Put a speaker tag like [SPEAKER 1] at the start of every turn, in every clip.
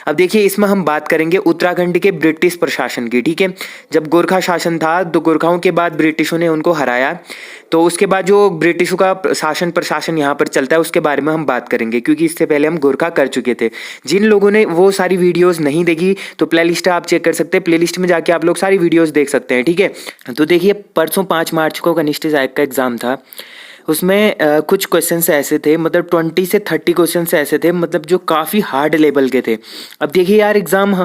[SPEAKER 1] अब देखिए इसमें हम बात करेंगे उत्तराखंड के ब्रिटिश प्रशासन की, ठीक है। जब गोरखा शासन था तो गोरखाओं के बाद ब्रिटिशों ने उनको हराया, तो उसके बाद जो ब्रिटिशों का शासन प्रशासन यहाँ पर चलता है उसके बारे में हम बात करेंगे, क्योंकि इससे पहले हम गोरखा कर चुके थे। जिन लोगों ने वो सारी वीडियोस नहीं देखी तो प्लेलिस्ट आप चेक कर सकते हैं, प्लेलिस्ट में जाके आप लोग सारी वीडियोस देख सकते हैं, ठीक है। तो देखिए परसों 5 मार्च को कनिष्ठ सहायक का एग्जाम था। उसमें कुछ क्वेश्चंस ऐसे थे, मतलब 20 से 30 क्वेश्चंस ऐसे थे, मतलब जो काफ़ी हार्ड लेवल के थे। अब देखिए यार एग्ज़ाम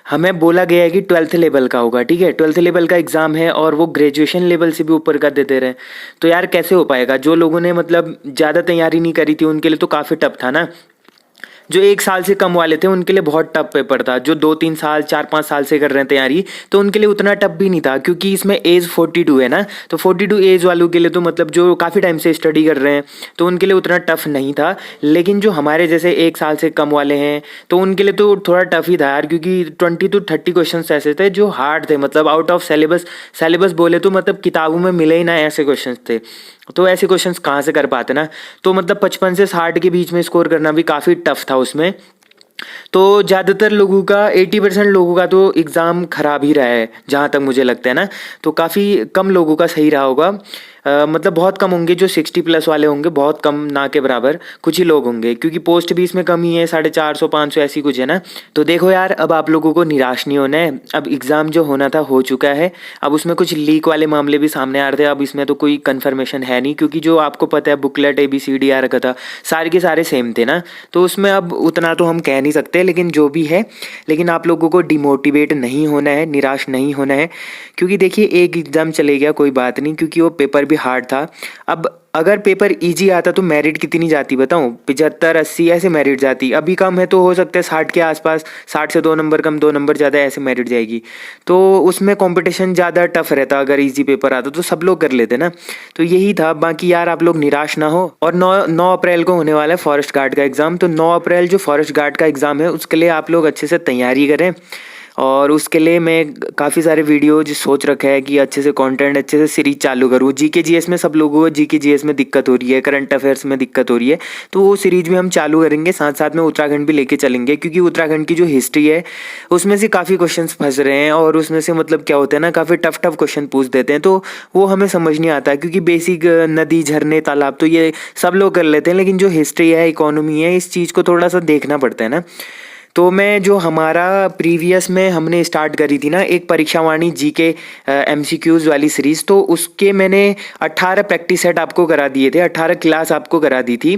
[SPEAKER 1] हमें बोला गया है कि 12th लेवल का होगा, ठीक है। 12th लेवल का एग्ज़ाम है और वो ग्रेजुएशन लेवल से भी ऊपर का दे दे रहे हैं, तो यार कैसे हो पाएगा। जो लोगों ने मतलब ज़्यादा तैयारी नहीं करी थी उनके लिए तो काफ़ी टफ था ना। जो 1 साल से कम वाले थे उनके लिए बहुत टफ पेपर था। जो 2-3 साल 4-5 साल से कर रहे हैं तैयारी तो उनके लिए उतना टफ भी नहीं था, क्योंकि इसमें एज 42 है ना। तो 42 एज वालों के लिए तो मतलब जो काफ़ी टाइम से स्टडी कर रहे हैं तो उनके लिए उतना टफ नहीं था। लेकिन जो हमारे जैसे 1 साल से कम वाले हैं तो उनके लिए तो थोड़ा टफ ही था यार, क्योंकि 20 to 30 क्वेश्चन ऐसे थे जो हार्ड थे, मतलब आउट ऑफ सिलेबस बोले तो मतलब किताबों में मिले ही ना ऐसे क्वेश्चन थे। तो ऐसे क्वेश्चंस कहाँ से कर पाते ना। तो मतलब 55 से 60 के बीच में स्कोर करना भी काफ़ी टफ था उसमें। तो ज़्यादातर लोगों का 80% लोगों का तो एग्ज़ाम ख़राब ही रहा है जहाँ तक मुझे लगता है ना। तो काफ़ी कम लोगों का सही रहा होगा। मतलब बहुत कम होंगे जो 60+ वाले होंगे, बहुत कम, ना के बराबर कुछ ही लोग होंगे, क्योंकि पोस्ट भी इसमें कम ही है, 450-500 ऐसी कुछ है ना। तो देखो यार अब आप लोगों को निराश नहीं होना है। अब एग्ज़ाम जो होना था हो चुका है। अब उसमें कुछ लीक वाले मामले भी सामने आ रहे थे, अब इसमें तो कोई कन्फर्मेशन है नहीं, क्योंकि जो आपको पता है बुकलेट ABCD आ रखा था, सारे के सारे सेम थे ना। तो उसमें अब उतना तो हम कह नहीं सकते, लेकिन जो भी है, लेकिन आप लोगों को डिमोटिवेट नहीं होना है, निराश नहीं होना है। क्योंकि देखिए एक एग्ज़ाम चले गया कोई बात नहीं, क्योंकि वो पेपर भी हार्ड था। अब अगर पेपर इजी आता तो मेरिट कितनी जाती बताऊं, 75-80 ऐसे मेरिट जाती। अभी कम है तो हो सकता है 60 के आसपास, 60 से 2 नंबर कम, 2 नंबर ज़्यादा, ऐसे मेरिट जाएगी। तो उसमें कंपटीशन ज़्यादा टफ रहता। अगर इजी पेपर आता तो सब लोग कर लेते ना। तो यही था। बाकी यार आप लोग निराश ना हो। और 9 अप्रैल को होने वाला है फॉरेस्ट गार्ड का एग्ज़ाम। तो 9 अप्रैल जो फॉरेस्ट गार्ड का एग्ज़ाम है उसके लिए आप लोग अच्छे से तैयारी करें। और उसके लिए मैं काफ़ी सारे वीडियो जो सोच रखा है कि अच्छे से कंटेंट, अच्छे से सीरीज चालू करूँ। GK GS में सब लोगों को GK GS में दिक्कत हो रही है, करंट अफेयर्स में दिक्कत हो रही है, तो वो सीरीज भी हम चालू करेंगे। साथ साथ में उत्तराखंड भी लेके चलेंगे, क्योंकि उत्तराखंड की जो हिस्ट्री है उसमें से काफ़ी क्वेश्चंस फंस रहे हैं। और उसमें से मतलब क्या होता है ना, काफ़ी टफ क्वेश्चन पूछ देते हैं, तो वो हमें समझ नहीं आता। क्योंकि बेसिक नदी, झरने, तालाब तो ये सब लोग कर लेते हैं, लेकिन जो हिस्ट्री है, इकोनॉमी है, इस चीज़ को थोड़ा सा देखना पड़ता है ना। तो मैं जो हमारा प्रीवियस में हमने स्टार्ट करी थी ना एक परीक्षावाणी GK MCQs वाली सीरीज़, तो उसके मैंने 18 प्रैक्टिस सेट आपको करा दिए थे, 18 क्लास आपको करा दी थी,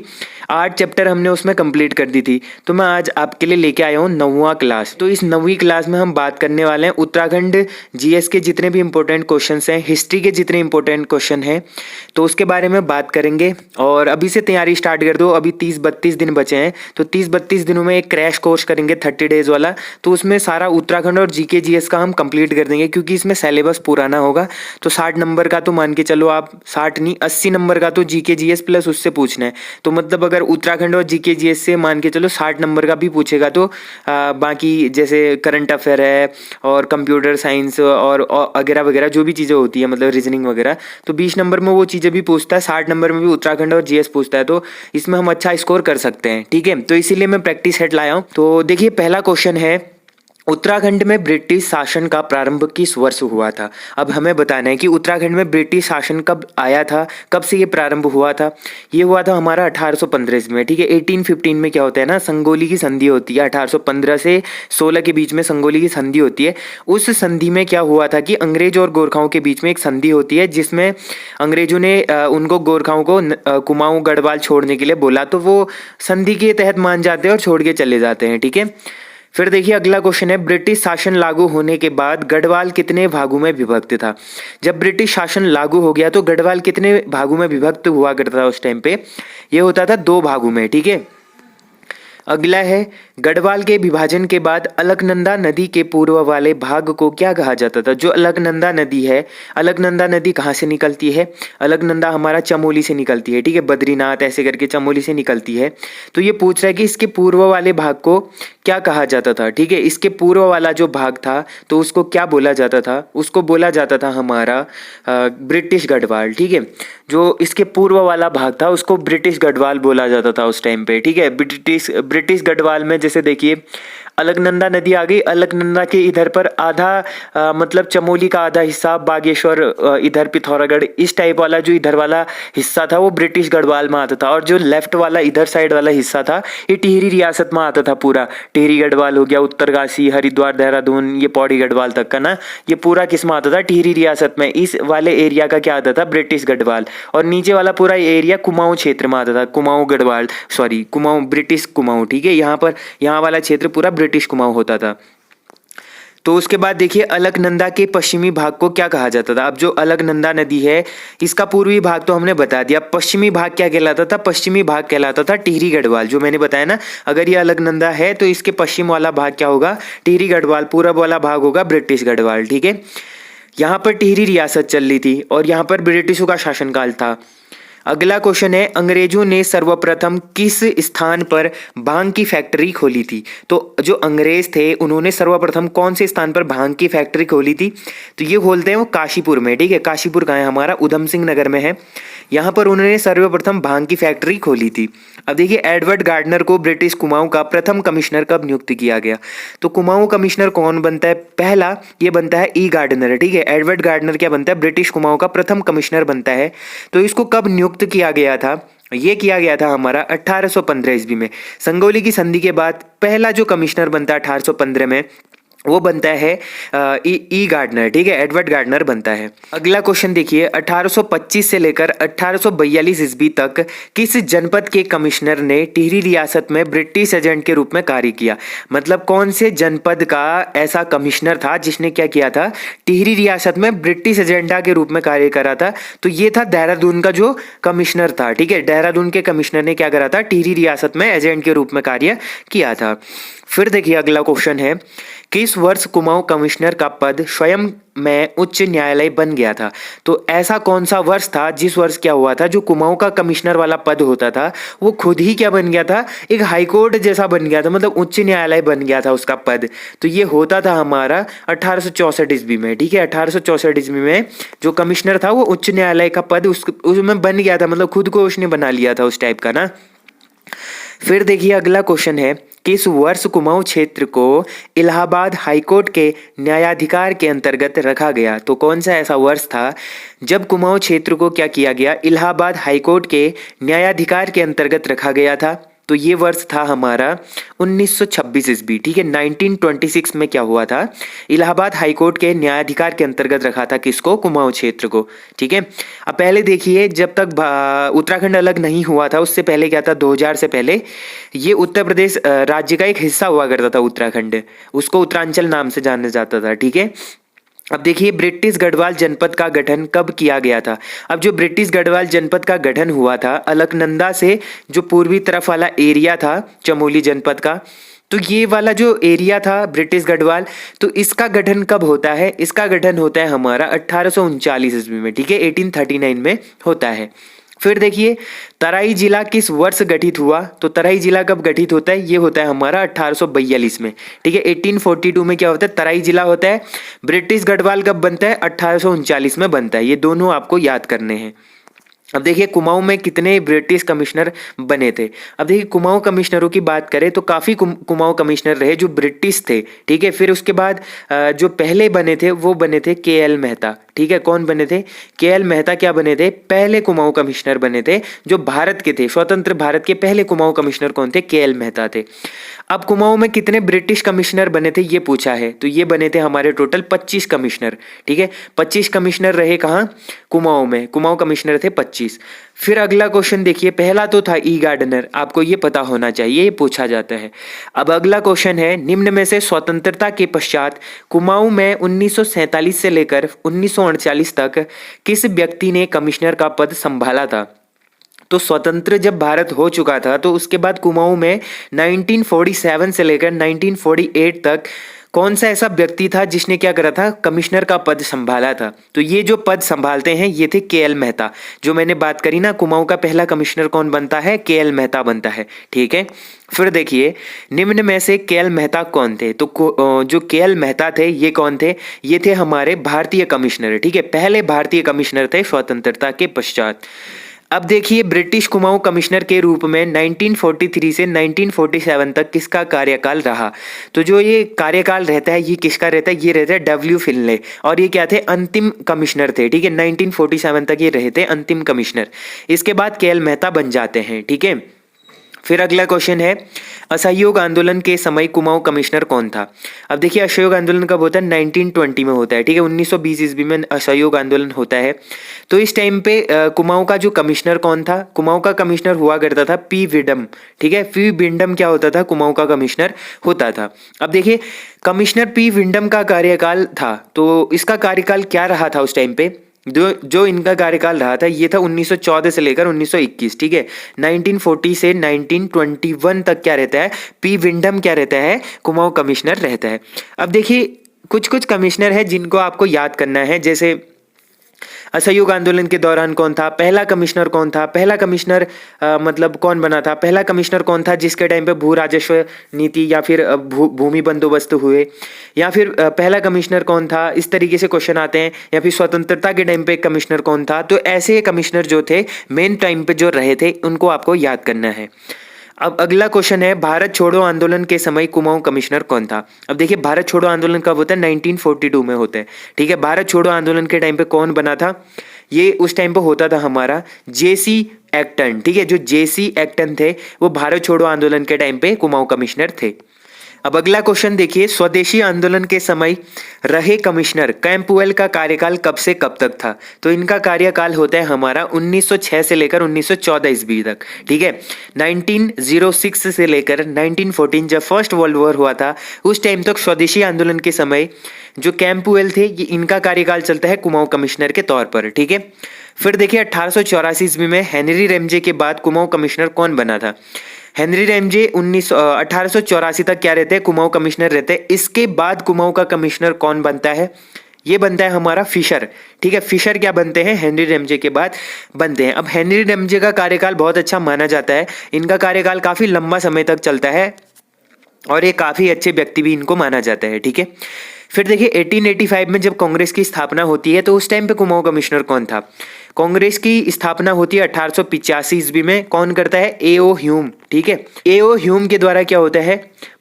[SPEAKER 1] 8 चैप्टर हमने उसमें कंप्लीट कर दी थी। तो मैं आज आपके लिए लेके आया हूँ 9वां क्लास। तो इस 9वीं क्लास में हम बात करने वाले हैं उत्तराखंड GS के जितने भी इंपॉर्टेंट क्वेश्चन हैं, हिस्ट्री के जितने इंपॉर्टेंट क्वेश्चन हैं, तो उसके बारे में बात करेंगे। और अभी से तैयारी स्टार्ट कर दो। अभी 30-32 दिन बचे हैं, तो 30-32 दिनों में एक क्रैश कोर्स करेंगे 30 डेज वाला। तो उसमें सारा उत्तराखंड और GK GS का हम कंप्लीट कर देंगे, क्योंकि इसमें सिलेबस पुराना होगा। तो 60 नंबर का तो मान के चलो आप, 60 नहीं 80 नंबर का तो GK GS प्लस उससे पूछना है। तो मतलब अगर उत्तराखंड और GK GS से मान के चलो 60 नंबर का भी पूछेगा, तो बाकी जैसे करंट अफेयर है और कंप्यूटर साइंस और वगैरह वगैरह जो भी चीज़ें होती है, मतलब रीजनिंग वगैरह, तो 20 नंबर में वो चीज़ें भी पूछता है, 60 नंबर में भी उत्तराखंड और GS पूछता है। तो इसमें हम अच्छा स्कोर कर सकते हैं, ठीक है। तो इसीलिए मैं प्रैक्टिस सेट लाया हूँ। तो देखिए पहला क्वेश्चन है, उत्तराखंड में ब्रिटिश शासन का प्रारंभ किस वर्ष हुआ था। अब हमें बताना है कि उत्तराखंड में ब्रिटिश शासन कब आया था, कब से ये प्रारंभ हुआ था। ये हुआ था हमारा 1815 में, ठीक है। 1815 में क्या होता है ना, संगोली की संधि होती है। 1815 से 16 के बीच में संगोली की संधि होती है। उस संधि में क्या हुआ था कि अंग्रेज और गोरखाओं के बीच में एक संधि होती है, जिसमें अंग्रेजों ने उनको गोरखाओं को कुमाऊं गढ़वाल छोड़ने के लिए बोला, तो वो संधि के तहत मान जाते हैं और छोड़ के चले जाते हैं, ठीक है। फिर देखिए अगला क्वेश्चन है, ब्रिटिश शासन लागू होने के बाद गढ़वाल कितने भागों में विभक्त था। जब ब्रिटिश शासन लागू हो गया तो गढ़वाल कितने भागों में विभक्त हुआ करता था उस टाइम पे, ये होता था 2 भागों में, ठीक है। अगला है, गढ़वाल के विभाजन के बाद अलकनंदा नदी के पूर्व वाले भाग को क्या कहा जाता था। जो अलकनंदा नदी है, अलकनंदा नदी कहाँ से निकलती है, अलकनंदा हमारा चमोली से निकलती है, ठीक है। बद्रीनाथ ऐसे करके चमोली से निकलती है। तो ये पूछ रहा है कि इसके पूर्व वाले भाग को क्या कहा जाता था, ठीक है। इसके पूर्व वाला जो भाग था तो उसको क्या बोला जाता था, उसको बोला जाता था हमारा ब्रिटिश गढ़वाल, ठीक है। जो इसके पूर्व वाला भाग था उसको ब्रिटिश गढ़वाल बोला जाता था उस टाइम पे, ठीक है। ब्रिटिश गढ़वाल में जैसे देखिए अलकनंदा नदी आ गई। अलकनंदा के इधर पर आधा मतलब चमोली का आधा हिस्सा, बागेश्वर, इधर पिथौरागढ़, इस टाइप वाला जो इधर वाला हिस्सा था वो ब्रिटिश गढ़वाल में आता था। और जो लेफ्ट वाला इधर साइड वाला हिस्सा था ये टिहरी रियासत में आता था पूरा। टिहरी गढ़वाल हो गया, उत्तरकाशी, हरिद्वार, देहरादून, ये पौड़ी गढ़वाल तक का ना, ये पूरा किस में आता था? टिहरी रियासत में। इस वाले एरिया का क्या आता था? ब्रिटिश गढ़वाल। और नीचे वाला पूरा एरिया कुमाऊं क्षेत्र में आता था। कुमाऊं गढ़वाल, सॉरी कुमाऊं, ब्रिटिश कुमाऊं, ठीक है। यहाँ पर यहाँ वाला क्षेत्र पूरा ब्रिटिश कुमाऊं होता था। तो उसके बाद देखिए अलकनंदा के पश्चिमी भाग को क्या कहा जाता था? अब जो अलकनंदा नदी है इसका पूर्वी भाग तो हमने बता दिया। पश्चिमी भाग क्या कहलाता था? पश्चिमी भाग कहलाता था टिहरी गढ़वाल, जो मैंने बताया ना। अगर ये अलकनंदा है तो इसके पश्चिम वाला भाग क्या होगा? टिहरी गढ़वाल। पूरब वाला भाग होगा ब्रिटिश गढ़वाल, ठीक है। यहाँ पर टिहरी रियासत चल रही थी और यहाँ पर ब्रिटिशों का शासनकाल था। अगला क्वेश्चन है, अंग्रेजों ने सर्वप्रथम किस स्थान पर भांग की फैक्ट्री खोली थी? तो जो अंग्रेज थे उन्होंने सर्वप्रथम कौन से स्थान पर भांग की फैक्ट्री खोली थी? तो ये खोलते हैं वो काशीपुर में, ठीक है। काशीपुर कहाँ है? हमारा उधम सिंह नगर में है। यहाँ पर उन्होंने सर्वप्रथम भांग की फैक्ट्री खोली थी। अब देखिए एडवर्ड गार्डनर को ब्रिटिश कुमाऊं का प्रथम कमिश्नर कब नियुक्त किया गया? तो कुमाऊं कमिश्नर कौन बनता है? पहला ये बनता है ई गार्डनर, ठीक है। एडवर्ड गार्डनर क्या बनता है? ब्रिटिश कुमाऊं का प्रथम कमिश्नर बनता है। तो इसको कब नियुक्त किया गया था? ये किया गया था हमारा 1815 ईस्वी में। संगोली की संधि के बाद पहला जो कमिश्नर बनता है 1815 में, वो बनता है ई गार्डनर, ठीक है। एडवर्ड गार्डनर बनता है। अगला क्वेश्चन देखिए, 1825 से लेकर 1842 ईस्वी तक किस जनपद के कमिश्नर ने टिहरी रियासत में ब्रिटिश एजेंट के रूप में कार्य किया? मतलब कौन से जनपद का ऐसा कमिश्नर था जिसने क्या किया था? टिहरी रियासत में ब्रिटिश एजेंडा के रूप में कार्य करा था। तो ये था देहरादून का जो कमिश्नर था, ठीक है। देहरादून के कमिश्नर ने क्या करा था? टिहरी रियासत में एजेंट के रूप में कार्य किया था। फिर देखिए अगला क्वेश्चन है, किस वर्ष कुमाऊं कमिश्नर का पद स्वयं में उच्च न्यायालय बन गया था? तो ऐसा कौन सा वर्ष था जिस वर्ष क्या हुआ था? जो कुमाऊं का कमिश्नर वाला पद होता था वो खुद ही क्या बन गया था? एक हाईकोर्ट जैसा बन गया था, मतलब उच्च न्यायालय बन गया था उसका पद। तो ये होता था हमारा 1864 ईस्वी में, ठीक है। 1864 ईस्वी में जो कमिश्नर था वो उच्च न्यायालय का पद उसमें बन गया था, मतलब खुद को उसने बना लिया था उस टाइप का ना। फिर देखिए अगला क्वेश्चन है, किस वर्ष कुमाऊं क्षेत्र को इलाहाबाद हाईकोर्ट के न्यायाधिकार के अंतर्गत रखा गया? तो कौन सा ऐसा वर्ष था जब कुमाऊं क्षेत्र को क्या किया गया? इलाहाबाद हाईकोर्ट के न्यायाधिकार के अंतर्गत रखा गया था। तो ये वर्ष था हमारा 1926 ईस्वी, ठीक है। 1926 में क्या हुआ था? इलाहाबाद हाईकोर्ट के न्यायाधिकार के अंतर्गत रखा था किसको? कुमाऊं क्षेत्र को, ठीक है। अब पहले देखिए जब तक उत्तराखंड अलग नहीं हुआ था उससे पहले क्या था? 2000 से पहले ये उत्तर प्रदेश राज्य का एक हिस्सा हुआ करता था उत्तराखंड, उसको उत्तरांचल नाम से जाना जाता था, ठीक है। अब देखिए ब्रिटिश गढ़वाल जनपद का गठन कब किया गया था? अब जो ब्रिटिश गढ़वाल जनपद का गठन हुआ था अलकनंदा से जो पूर्वी तरफ वाला एरिया था चमोली जनपद का, तो ये वाला जो एरिया था ब्रिटिश गढ़वाल, तो इसका गठन कब होता है? इसका गठन होता है हमारा 1839 ईस्वी में, ठीक है। 1839 में होता है। फिर देखिए तराई जिला किस वर्ष गठित हुआ? तो तराई जिला कब गठित होता है? ये होता है हमारा 1842 में, ठीक है। 1842 में क्या होता है? तराई जिला होता है। ब्रिटिश गढ़वाल कब बनता है? 1839 में बनता है। ये दोनों आपको याद करने हैं। अब देखिए कुमाऊं में कितने ब्रिटिश कमिश्नर बने थे? अब देखिए कुमाऊं कमिश्नरों की बात करें तो काफ़ी कुमाऊं कमिश्नर रहे जो ब्रिटिश थे, ठीक है। फिर उसके बाद जो पहले बने थे वो बने थे के.एल. मेहता, ठीक है। कौन बने थे? के.एल. मेहता क्या बने थे? पहले कुमाऊं कमिश्नर बने थे जो भारत के थे। स्वतंत्र भारत के पहले कुमाऊं कमिश्नर कौन थे? के.एल. मेहता थे। अब कुमाऊं में कितने ब्रिटिश कमिश्नर बने थे ये पूछा है, तो ये बने थे हमारे टोटल 25 कमिश्नर, ठीक है। 25 कमिश्नर रहे कहाँ? कुमाऊं में। कुमाऊं कमिश्नर थे 25। फिर अगला क्वेश्चन देखिए, पहला तो था ई गार्डनर, आपको ये पता होना चाहिए, ये पूछा जाता है। अब अगला क्वेश्चन है, निम्न में से स्वतंत्रता के पश्चात कुमाऊं में 1947 से लेकर 1948 तक किस व्यक्ति ने कमिश्नर का पद संभाला था? तो स्वतंत्र जब भारत हो चुका था तो उसके बाद कुमाऊं में 1947 से लेकर 1948 तक कौन सा ऐसा व्यक्ति था जिसने क्या करा था? कमिश्नर का पद संभाला था। तो ये जो पद संभालते हैं ये थे के.एल. मेहता। जो मैंने बात करी ना, कुमाऊं का पहला कमिश्नर कौन बनता है? के.एल. मेहता बनता है, ठीक है। फिर देखिए निम्न में से के.एल. मेहता कौन थे? तो जो के.एल. मेहता थे ये कौन थे? ये थे हमारे भारतीय कमिश्नर, ठीक है। पहले भारतीय कमिश्नर थे स्वतंत्रता के पश्चात। अब देखिए ब्रिटिश कुमाऊं कमिश्नर के रूप में 1943 से 1947 तक किसका कार्यकाल रहा। तो जो ये कार्यकाल रहता है ये किसका रहता है, ये रहता है डब्ल्यू फिनले, और ये क्या थे, अंतिम कमिश्नर थे। ठीक है, 1947 तक ये रहे थे अंतिम कमिश्नर। इसके बाद के एल मेहता बन जाते हैं। ठीक है, फिर अगला क्वेश्चन है, असहयोग आंदोलन के समय कुमाऊं कमिश्नर कौन था। अब देखिए असहयोग आंदोलन कब होता है, 1920 में होता है। ठीक है, 1920 ईस्वी में असहयोग आंदोलन होता है। तो इस टाइम पे कुमाऊं का जो कमिश्नर कौन था, कुमाऊं का कमिश्नर हुआ करता था पी विडम। ठीक है, पी विंडम क्या होता था, कुमाऊं का कमिश्नर होता था। अब देखिए कमिश्नर पी विंडम का कार्यकाल था, तो इसका कार्यकाल क्या रहा था उस टाइम पे, जो इनका कार्यकाल रहा था ये था 1914 से लेकर 1921। ठीक है, 1940 से 1921 तक क्या रहता है, पी विंडम क्या रहता है, कुमाऊं कमिश्नर रहता है। अब देखिए कुछ कुछ कमिश्नर है जिनको आपको याद करना है, जैसे असहयोग आंदोलन के दौरान कौन था, पहला कमिश्नर कौन था, पहला कमिश्नर मतलब कौन बना था, पहला कमिश्नर कौन था जिसके टाइम पे भू राजस्व नीति या फिर भूमि बंदोबस्त हुए, या फिर पहला कमिश्नर कौन था, इस तरीके से क्वेश्चन आते हैं। या फिर स्वतंत्रता के टाइम पे कमिश्नर कौन था। तो ऐसे कमिश्नर जो थे मेन टाइम पे जो रहे थे उनको आपको याद करना है। अब अगला क्वेश्चन है, भारत छोड़ो आंदोलन के समय कुमाऊं कमिश्नर कौन था। अब देखिए भारत छोड़ो आंदोलन कब होता है, 1942 में होता है। ठीक है, भारत छोड़ो आंदोलन के टाइम पे कौन बना था, ये उस टाइम पे होता था हमारा जेसी एक्टन। ठीक है, जो जेसी एक्टन थे वो भारत छोड़ो आंदोलन के टाइम पे कुमाऊं कमिश्नर थे। अब अगला क्वेश्चन देखिए, स्वदेशी आंदोलन के समय रहे कमिश्नर कैंपवेल का कार्यकाल कब से कब तक था। तो इनका कार्यकाल होता है हमारा 1906 से लेकर 1914 ईस्वी तक। ठीक है, 1906 से लेकर 1914 जब फर्स्ट वर्ल्ड वॉर हुआ था उस टाइम तक स्वदेशी आंदोलन के समय जो कैंपवेल थे ये इनका कार्यकाल चलता है कुमाऊं कमिश्नर के तौर पर। ठीक है, फिर देखिए 1884 ईस्वी में हेनरी रेमजे के बाद कुमाऊं कमिश्नर कौन बना था। हेनरी रेमजे 1884 तक क्या रहते हैं, कुमाऊं कमिश्नर रहते हैं। इसके बाद कुमाऊं का कमिश्नर कौन बनता है, ये बनता है हमारा फिशर। ठीक है, फिशर क्या बनते हैं, हेनरी रेमजे के बाद बनते हैं। अब हेनरी रेमजे का कार्यकाल बहुत अच्छा माना जाता है, इनका कार्यकाल काफी लंबा समय तक चलता है और ये काफी अच्छे व्यक्ति भी इनको माना जाता है। ठीक है, फिर देखिए 1885 में जब कांग्रेस की स्थापना होती है तो उस टाइम पे कुमाऊं कमिश्नर कौन था। कांग्रेस की स्थापना होती है 1885 ईस्वी में, कौन करता है, एओ ह्यूम। ठीक है, एओ ह्यूम के द्वारा क्या होता है,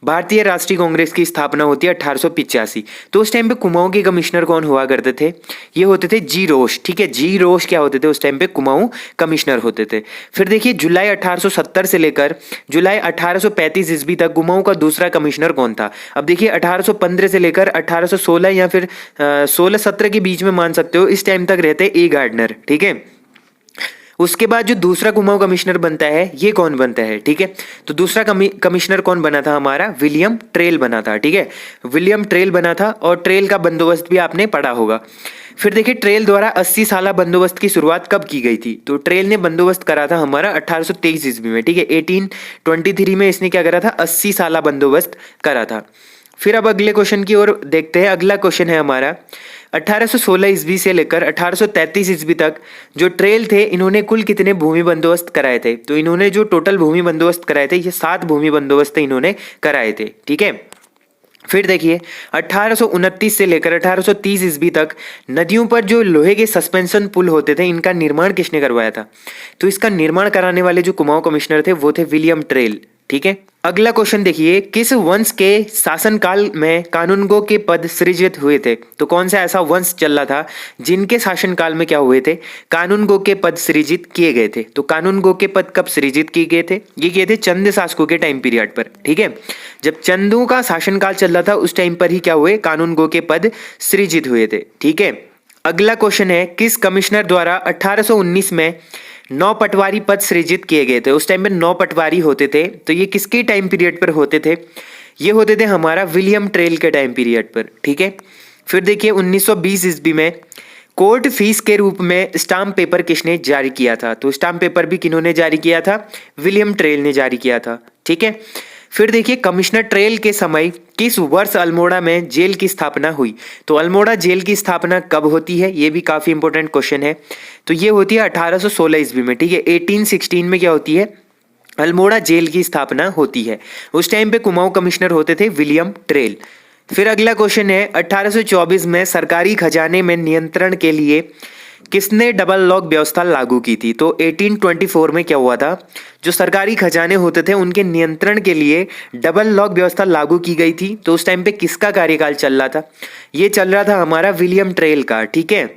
[SPEAKER 1] भारतीय राष्ट्रीय कांग्रेस की स्थापना होती है 1885। तो उस टाइम पे कुमाऊं के कमिश्नर कौन हुआ करते थे, ये होते थे जी रोश। ठीक है, जी रोश क्या होते थे उस टाइम पे कुमाऊं कमिश्नर होते थे। फिर देखिए जुलाई 1870 से लेकर जुलाई 1835 ईस्वी तक कुमाऊं का दूसरा कमिश्नर कौन था। अब देखिए 1815 से लेकर 1816 या फिर 16-17 के बीच में मान सकते हो, इस टाइम तक रहते ए गार्डनर। ठीक है, उसके बाद जो दूसरा कुमाऊं कमिश्नर बनता है ये कौन बनता है। ठीक है, तो दूसरा कमिश्नर कौन बना था हमारा, विलियम ट्रेल बना था। ठीक है, विलियम ट्रेल बना था और ट्रेल का बंदोबस्त भी आपने पढ़ा होगा। फिर देखिए ट्रेल द्वारा 80 साला बंदोबस्त की शुरुआत कब की गई थी। तो ट्रेल ने बंदोबस्त करा था हमारा 1823 ईस्वी में। ठीक है, 1823 में इसने क्या करा था, 80 साला बंदोबस्त करा था। फिर अब अगले क्वेश्चन की ओर देखते हैं। अगला क्वेश्चन है हमारा 1816 ईस्वी से लेकर 1833 ईस्वी तक जो ट्रेल थे इन्होंने कुल कितने भूमि बंदोबस्त कराए थे। तो इन्होंने जो टोटल भूमि बंदोबस्त कराए थे ये 7 भूमि बंदोबस्त इन्होंने कराए थे। ठीक है, फिर देखिए 1829 से लेकर 1830 ईस्वी तक नदियों पर जो लोहे के सस्पेंशन पुल होते थे इनका निर्माण किसने करवाया था। तो इसका निर्माण कराने वाले जो कुमाऊं कमिश्नर थे वो थे विलियम ट्रेल। ठीक है, अगला क्वेश्चन देखिए, किस वंश के शासनकाल में कानूनगो के पद सृजित हुए थे। तो कौन सा ऐसा वंश चल रहा था जिनके शासनकाल में क्या हुए थे, कानूनगो के पद सृजित किए गए थे। तो कानूनगो के पद कब सृजित किए गए थे, ये किए थे चंद शासकों के टाइम पीरियड पर। ठीक है, जब चंदों का शासनकाल चल रहा था उस टाइम पर ही क्या हुए, कानूनगो के पद सृजित हुए थे। ठीक है, अगला क्वेश्चन है, किस कमिश्नर द्वारा 1819 में 9 पटवारी पद सृजित किए गए थे। उस टाइम में 9 पटवारी होते थे, तो ये किसके टाइम पीरियड पर होते थे, ये होते थे हमारा विलियम ट्रेल के टाइम पीरियड पर। ठीक है, फिर देखिए 1920 ईस्वी में कोर्ट फीस के रूप में स्टाम्प पेपर किसने जारी किया था। तो स्टाम्प पेपर भी किन्होंने जारी किया था, विलियम ट्रेल ने जारी किया था। ठीक है, फिर देखिए कमिश्नर ट्रेल के समय किस वर्ष अल्मोड़ा में जेल की स्थापना हुई। तो अल्मोड़ा जेल की स्थापना कब होती है, ये भी काफी इंपॉर्टेंट क्वेश्चन है। तो ये होती है 1816 ईस्वी में। ठीक है, 1816 में क्या होती है, अल्मोड़ा जेल की स्थापना होती है। उस टाइम पे कुमाऊं कमिश्नर होते थे विलियम ट्रेल। फिर अगला क्वेश्चन है 1824 में सरकारी खजाने में नियंत्रण के लिए किसने डबल लॉक व्यवस्था लागू की थी? तो 1824 में क्या हुआ था, जो सरकारी खजाने होते थे उनके नियंत्रण के लिए डबल लॉक व्यवस्था लागू की गई थी। तो उस टाइम पे किसका कार्यकाल चल रहा था? ये चल रहा था हमारा विलियम ट्रेल का। ठीक है,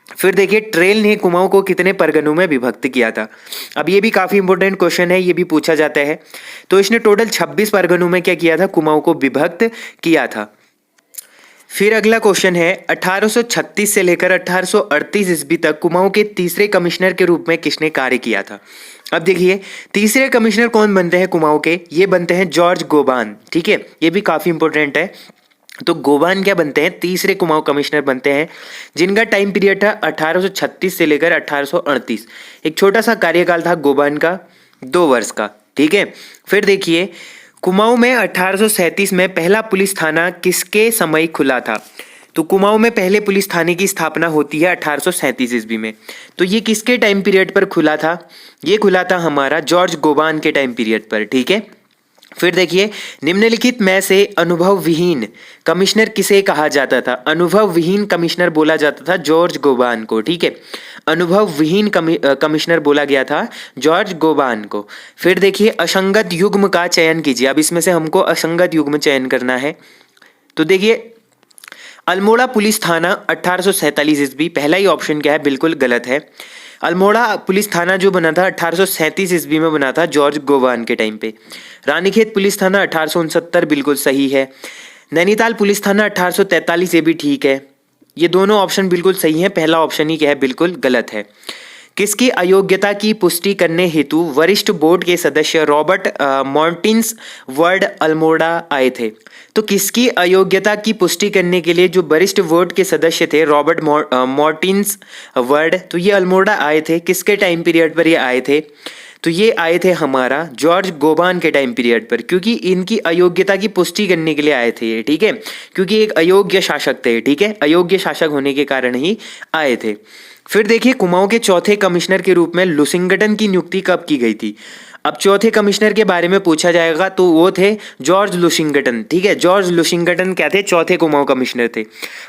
[SPEAKER 1] फिर देखिए ट्रेल ने कुमाऊं को कितने परगनों में विभक्त किया था? अब ये भी काफी इंपॉर्टेंट क्वेश्चन है, ये भी पूछा जाता है। तो इसने टोटल 26 परगनों में क्या किया था? कुमाऊं को विभक्त किया था। फिर अगला क्वेश्चन है 1836 से लेकर 1838 ईस्वी तक कुमाऊं के तीसरे कमिश्नर के रूप में किसने कार्य किया था? अब देखिए तीसरे कमिश्नर कौन बनते हैं कुमाऊं के? ये बनते हैं जॉर्ज गोबान। ठीक है, ये भी काफी इंपॉर्टेंट है। तो गोबान क्या बनते हैं? तीसरे कुमाऊं कमिश्नर बनते हैं, जिनका टाइम पीरियड था 1836 से लेकर 1838। एक छोटा सा कार्यकाल था गोबान का, 2 वर्ष का। ठीक है, फिर देखिए कुमाऊं में 1837 में पहला पुलिस थाना किसके समय खुला था? तो कुमाऊं में पहले पुलिस थाने की स्थापना होती है 1837 ईस्वी में। तो ये किसके टाइम पीरियड पर खुला था? ये खुला था हमारा जॉर्ज गोबान के टाइम पीरियड पर। ठीक है, फिर देखिए निम्नलिखित में से अनुभव विहीन कमिश्नर किसे कहा जाता था? अनुभव विहीन कमिश्नर बोला जाता था जॉर्ज गोबान को। ठीक है, अनुभव विहीन कमिश्नर बोला गया था जॉर्ज गोबान को। फिर देखिए असंगत युग्म का चयन कीजिए। अब इसमें से हमको असंगत युग्म चयन करना है। तो देखिए अल्मोड़ा पुलिस थाना 1847 ईस्वी, पहला ही ऑप्शन क्या है? बिल्कुल गलत है। अल्मोड़ा पुलिस थाना जो बना था 1837 ईस्वी में बना था जॉर्ज गोवान के टाइम पे। रानीखेत पुलिस थाना 1869 बिल्कुल सही है। नैनीताल पुलिस थाना 1843, ये भी ठीक है। ये दोनों ऑप्शन बिल्कुल सही है, पहला ऑप्शन ही क्या है? बिल्कुल गलत है। किसकी अयोग्यता की पुष्टि करने हेतु वरिष्ठ बोर्ड के सदस्य रॉबर्ट मार्टिन्स वर्ड अल्मोड़ा आए थे? तो किसकी अयोग्यता की पुष्टि करने के लिए जो वरिष्ठ बोर्ड के सदस्य थे रॉबर्ट मार्टिन्स वर्ड, तो ये अल्मोड़ा आए थे। किसके टाइम पीरियड पर ये आए थे? तो ये आए थे हमारा जॉर्ज गोबान के टाइम पीरियड पर, क्योंकि इनकी अयोग्यता की पुष्टि करने के लिए आए थे ये। ठीक है, क्योंकि एक अयोग्य शासक थे। ठीक है, अयोग्य शासक होने के कारण ही आए थे। फिर देखिए कुमाऊं के चौथे कमिश्नर के रूप में लुसिंगटन की नियुक्ति कब की गई थी? अब चौथे कमिश्नर के बारे में पूछा जाएगा तो वो थे जॉर्ज लुसिंगटन। ठीक है, जॉर्ज लुसिंगटन क्या थे? चौथे कुमाऊं कमिश्नर थे।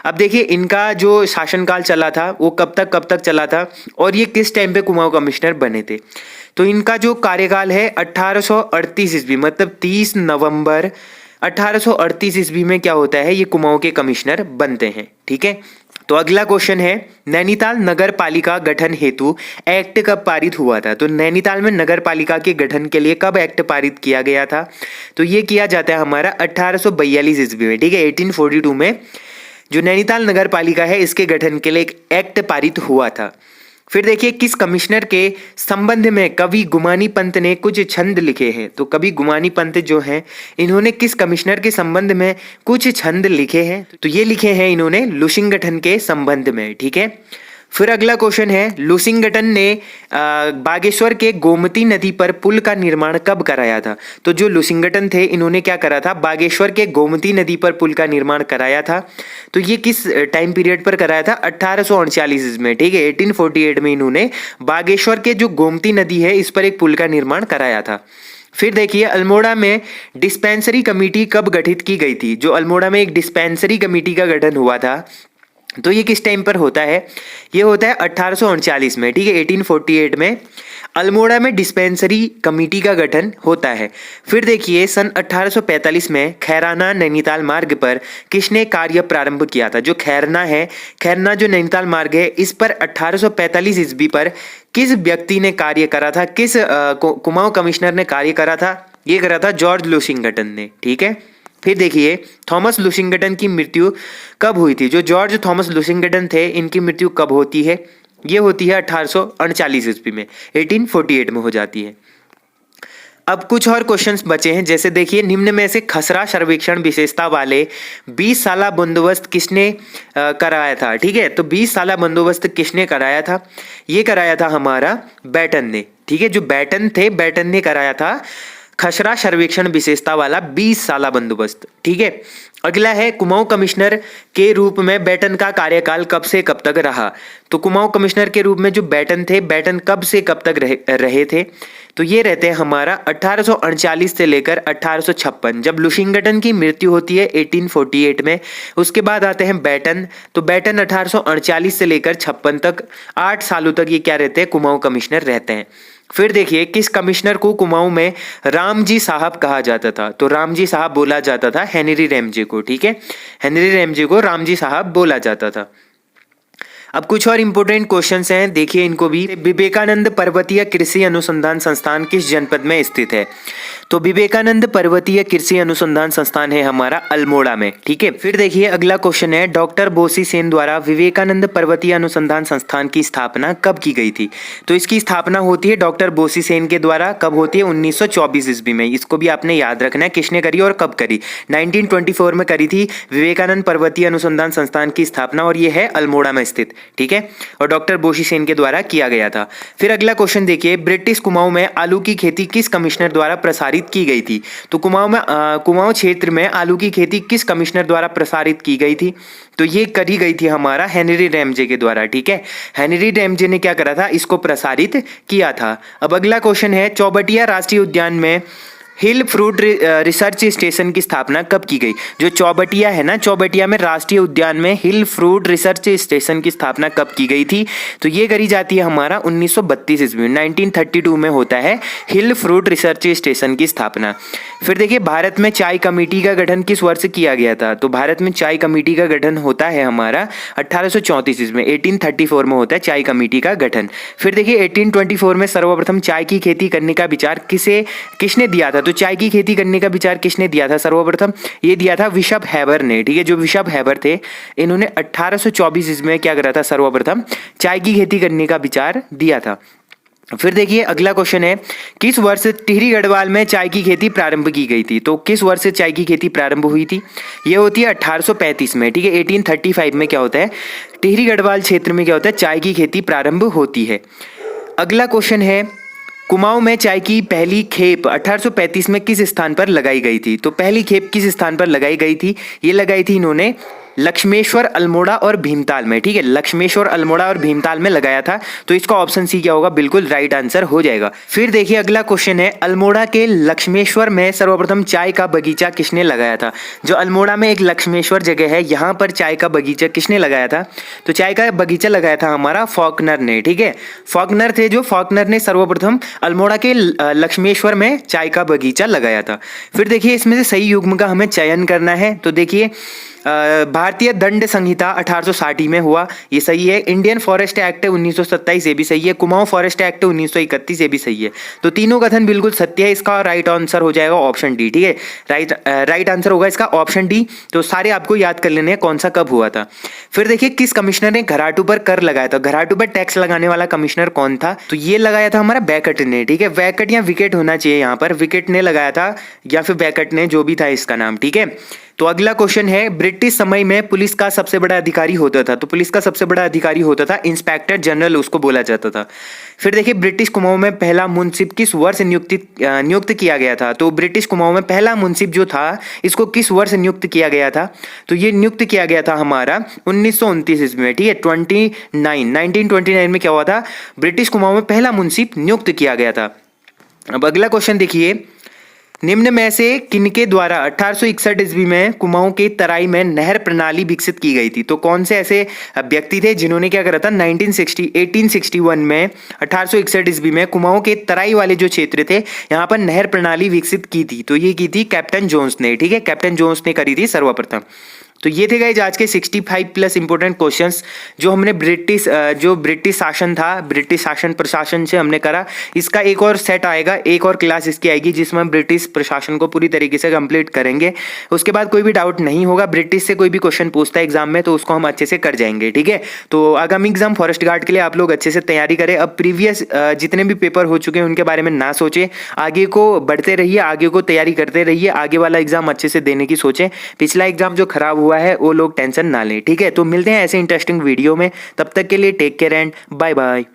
[SPEAKER 1] अब देखिए इनका जो शासनकाल चला था वो कब तक चला था और ये किस टाइम पे कुमाऊं कमिश्नर बने थे? तो इनका जो कार्यकाल है 1838 ईस्वी, मतलब 30 नवंबर 1838 ईस्वी में क्या होता है? ये कुमाऊं के कमिश्नर बनते हैं। ठीक है, तो अगला क्वेश्चन है नैनीताल नगर पालिका गठन हेतु एक्ट कब पारित हुआ था? तो नैनीताल में नगर पालिका के गठन के लिए कब एक्ट पारित किया गया था? तो ये किया जाता है हमारा 1842 ईस्वी में। ठीक है, 1842 में जो नैनीताल नगर पालिका है इसके गठन के लिए एक एक्ट पारित हुआ था। फिर देखिए किस कमिश्नर के संबंध में कवि गुमानी पंत ने कुछ छंद लिखे हैं? तो कवि गुमानी पंत जो हैं इन्होंने किस कमिश्नर के संबंध में कुछ छंद लिखे हैं? तो ये लिखे हैं इन्होंने लुसिंगटन के संबंध में। ठीक है, फिर अगला क्वेश्चन है लुसिंगटन ने बागेश्वर के गोमती नदी पर पुल का निर्माण कब कराया था? तो जो लुसिंगटन थे इन्होंने क्या करा था? बागेश्वर के गोमती नदी पर पुल का निर्माण कराया था। तो ये किस टाइम पीरियड पर कराया था? 1839 में। ठीक है, 1848 में इन्होंने बागेश्वर के जो गोमती नदी है इस पर एक पुल का निर्माण कराया था। फिर देखिए अल्मोड़ा में डिस्पेंसरी कमेटी कब गठित की गई थी? जो अल्मोड़ा में एक डिस्पेंसरी कमेटी का गठन हुआ था तो ये किस टाइम पर होता है? ये होता है 1839 में। ठीक है, 1848 में अल्मोड़ा में डिस्पेंसरी कमेटी का गठन होता है। फिर देखिए सन 1845 में खैराना नैनीताल मार्ग पर किसने कार्य प्रारंभ किया था? जो खैरना है, खैरना जो नैनीताल मार्ग है इस पर 1845 ईस्वी पर किस व्यक्ति ने कार्य करा था? किस कुमाऊं कमिश्नर ने कार्य करा था? ये करा था जॉर्ज लुसिंगटन ने। ठीक है, फिर देखिए थॉमस लुसिंगटन की मृत्यु कब हुई थी? जो जॉर्ज थॉमस लुसिंगटन थे इनकी मृत्यु कब होती है? ये होती है 1839 ईस्वी में, 1848 में हो जाती है। अब कुछ और क्वेश्चंस बचे हैं, जैसे देखिए निम्न में से खसरा सर्वेक्षण विशेषता वाले 20 साला बंदोबस्त किसने कराया था? ठीक है, तो 20 साला बंदोबस्त किसने कराया था? ये कराया था हमारा बैटन ने। ठीक है, जो बैटन थे बैटन ने कराया था खसरा सर्वेक्षण विशेषता वाला 20 साला बंदोबस्त। ठीक है, अगला है कुमाऊं कमिश्नर के रूप में बेटन का कार्यकाल कब से कब तक रहा। तो कुमाऊं कमिश्नर के रूप में जो बेटन थे, बेटन कब से कब तक रहे थे, तो ये रहते हैं हमारा 1839 से लेकर 1856, जब लुशिंगटन की मृत्यु होती है 1848 में। उसके बाद आते हैं बेटन, तो बेटन 1838 से लेकर 56 तक, 8 सालों तक ये क्या रहते हैं, कुमाऊं कमिश्नर रहते हैं। फिर देखिए किस कमिश्नर को कुमाऊं में रामजी साहब कहा जाता था। तो रामजी साहब बोला जाता था हेनरी रैमजे को। ठीक है, हेनरी रैमजे को रामजी साहब बोला जाता था। अब कुछ और इंपॉर्टेंट क्वेश्चंस हैं, देखिए इनको भी। विवेकानंद पर्वतीय कृषि अनुसंधान संस्थान किस जनपद में स्थित है। तो विवेकानंद पर्वतीय कृषि अनुसंधान संस्थान है हमारा अल्मोड़ा में। ठीक है, फिर देखिए अगला क्वेश्चन है, डॉक्टर बोसी सेन द्वारा विवेकानंद पर्वतीय अनुसंधान संस्थान की स्थापना कब की गई थी। तो इसकी स्थापना होती है डॉक्टर बोसी सेन के द्वारा, कब होती है, 1924 ईस्वी में। इसको भी आपने याद रखना है, किसने करी और कब करी। 1924 में करी थी विवेकानंद पर्वतीय अनुसंधान संस्थान की स्थापना, और ये है अल्मोड़ा में स्थित। ठीक है, और डॉक्टर बोसी सेन के द्वारा किया गया था। फिर अगला क्वेश्चन देखिए, ब्रिटिश कुमाऊं में आलू की खेती किस कमिश्नर द्वारा प्रसारित की गई थी। तो कुमाऊं क्षेत्र में आलू की खेती किस कमिश्नर द्वारा प्रसारित की गई थी। तो ये करी गई थी हमारा हेनरी रैमजे के द्वारा। ठीक है, हेनरी रैमजे ने क्या करा था, इसको प्रसारित किया था। अब अगला क्वेश्चन है, चौबटिया राष्ट्रीय उद्यान में हिल फ्रूट रिसर्च स्टेशन की स्थापना कब की गई। जो चौबटिया है ना, चौबटिया में राष्ट्रीय उद्यान में हिल फ्रूट रिसर्च स्टेशन की स्थापना कब की गई थी। तो ये करी जाती है हमारा 1932 ईस्वी में, 1932 में होता है हिल फ्रूट रिसर्च स्टेशन की स्थापना। फिर देखिए भारत में चाय कमेटी का गठन किस वर्ष किया गया था। तो भारत में चाय कमेटी का गठन होता है हमारा 1834 ईस्वी में, 1834 में होता है चाय कमेटी का गठन। फिर देखिए 1824 में सर्वप्रथम चाय की खेती करने का विचार किसने दिया था। तो चाय की खेती करने का विचार किसने दिया था सर्वप्रथम, ये दिया था बिशप हैबर ने। ठीक है, जो बिशप हैबर थे, इन्होंने 1824 ईस्वी में क्या करा था, सर्वप्रथम चाय की खेती करने का विचार दिया था। फिर देखिए अगला क्वेश्चन है, किस वर्ष टिहरी गढ़वाल में चाय की खेती प्रारंभ की गई थी। तो किस वर्ष से चाय की खेती प्रारंभ हुई थी, ये होती है 1835 में। ठीक है, 1835 में क्या होता है, टिहरी गढ़वाल क्षेत्र में क्या होता है, चाय की खेती प्रारंभ होती है। अगला क्वेश्चन है, कुमाऊं में चाय की पहली खेप 1835 में किस स्थान पर लगाई गई थी। तो पहली खेप किस स्थान पर लगाई गई थी, ये लगाई थी इन्होंने लक्ष्मेश्वर, अल्मोड़ा और भीमताल में। ठीक है, लक्ष्मेश्वर, अल्मोड़ा और भीमताल में लगाया था। तो इसका ऑप्शन सी क्या होगा, बिल्कुल राइट आंसर हो जाएगा। फिर देखिए अगला क्वेश्चन है, अल्मोड़ा के लक्ष्मेश्वर में सर्वप्रथम चाय का बगीचा किसने लगाया था। जो अल्मोड़ा में एक लक्ष्मेश्वर जगह है, यहाँ पर चाय का बगीचा किसने लगाया था। तो चाय का बगीचा लगाया था हमारा फॉकनर ने। ठीक है, फॉकनर थे, जो फॉकनर ने सर्वप्रथम अल्मोड़ा के लक्ष्मेश्वर में चाय का बगीचा लगाया था। फिर देखिए इसमें से सही युग्म का हमें चयन करना है। तो देखिए भारतीय दंड संहिता 1860 में हुआ, ये सही है। इंडियन फॉरेस्ट एक्ट 1927 ये भी सही है। कुमाऊं फॉरेस्ट एक्ट 1931 ये भी सही है। तो तीनों कथन बिल्कुल सत्य है। इसका राइट आंसर हो जाएगा ऑप्शन डी। ठीक है, राइट आंसर होगा इसका ऑप्शन डी। तो सारे आपको याद कर लेने हैं कौन सा कब हुआ था। फिर देखिए किस कमिश्नर ने घराटू पर कर लगाया था। घराटू पर टैक्स लगाने वाला कमिश्नर कौन था। तो ये लगाया था हमारा बैकट ने। ठीक है, बैकट या विकेट होना चाहिए, यहाँ पर विकेट ने लगाया था या फिर बैकट ने, जो भी था इसका नाम। ठीक है, तो अगला क्वेश्चन है, ब्रिटिश समय में पुलिस का सबसे बड़ा अधिकारी होता था। तो पुलिस का सबसे बड़ा अधिकारी होता था इंस्पेक्टर जनरल, उसको बोला जाता था। फिर देखिए ब्रिटिश कुमाऊं में पहला मुंसिफ किस वर्ष नियुक्त किया गया था। तो ब्रिटिश कुमाऊं में पहला मुंसिफ जो था, इसको किस वर्ष नियुक्त किया गया था। तो ये नियुक्त किया गया था हमारा 1929 ईस्वी में। ठीक है, 1929 में क्या हुआ था, ब्रिटिश कुमाऊं में पहला मुंसिफ नियुक्त किया गया था। अब अगला क्वेश्चन देखिए, निम्न में से किनके द्वारा 1861 ईस्वी में कुमाऊं के तराई में नहर प्रणाली विकसित की गई थी। तो कौन से ऐसे व्यक्ति थे जिन्होंने क्या करा था 1861 में 1861 ईस्वी में कुमाऊं के तराई वाले जो क्षेत्र थे, यहाँ पर नहर प्रणाली विकसित की थी। तो ये की थी कैप्टन जोन्स ने। ठीक है, कैप्टन जोन्स ने करी थी सर्वप्रथम। तो ये थे गाइस आज के 65 प्लस इंपॉर्टेंट क्वेश्चंस जो हमने ब्रिटिश शासन था, ब्रिटिश शासन प्रशासन से हमने करा। इसका एक और सेट आएगा, एक और क्लास इसकी आएगी जिसमें हम ब्रिटिश प्रशासन को पूरी तरीके से कंप्लीट करेंगे। उसके बाद कोई भी डाउट नहीं होगा, ब्रिटिश से कोई भी क्वेश्चन पूछता है एग्जाम में तो उसको हम अच्छे से कर जाएंगे। ठीक है, तो आगामी एग्जाम फॉरेस्ट गार्ड के लिए आप लोग अच्छे से तैयारी करें। अब प्रीवियस जितने भी पेपर हो चुके हैं उनके बारे में ना सोचें, आगे को बढ़ते रहिए, आगे को तैयारी करते रहिए, आगे वाला एग्जाम अच्छे से देने की सोचें। पिछला एग्जाम जो खराब हुआ है वो लोग टेंशन ना लें। ठीक है, तो मिलते हैं ऐसे इंटरेस्टिंग वीडियो में, तब तक के लिए take care and bye bye.